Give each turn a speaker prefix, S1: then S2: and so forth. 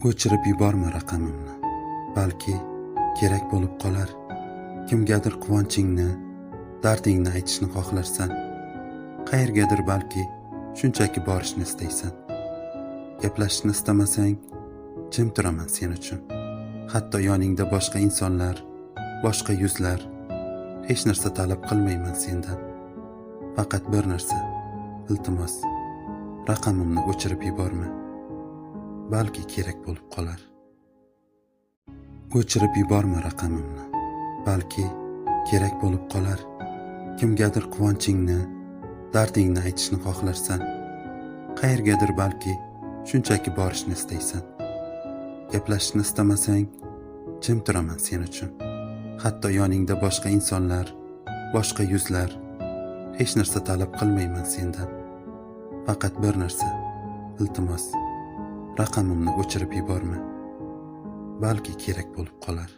S1: O'chirib yuborma raqamimni, balki kerak bo'lib qolar. Kimgadir quvonchingni, dardingni aytishni xohlarsan. Qayergadir balki shunchaki borishni istaysan. Gaplashishni istamasang, jim turaman sen uchun. Hatto yoningda boshqa insonlar, boshqa yuzlar, hech narsa talab qilmayman sendan. Faqat bir narsa, iltimos, raqamimni o'chirib yuborma. Balki kerak bo'lib qolar. O'chirib yuborma raqamimni, balki kerak bo'lib qolar. Kimgadir quvonchingni, dardingni aytishni xohlarsan. Qayergadir balki shunchaki borishni istaysan. Gaplashishni istamasang, jim turaman sen uchun. Hatto yoningda boshqa insonlar, boshqa yuzlar, hech narsa talab qilmayman sendan. Faqat bir narsa, iltimos, raqamimni o'chirib yuborma. Balki kerak bo'lib qolar.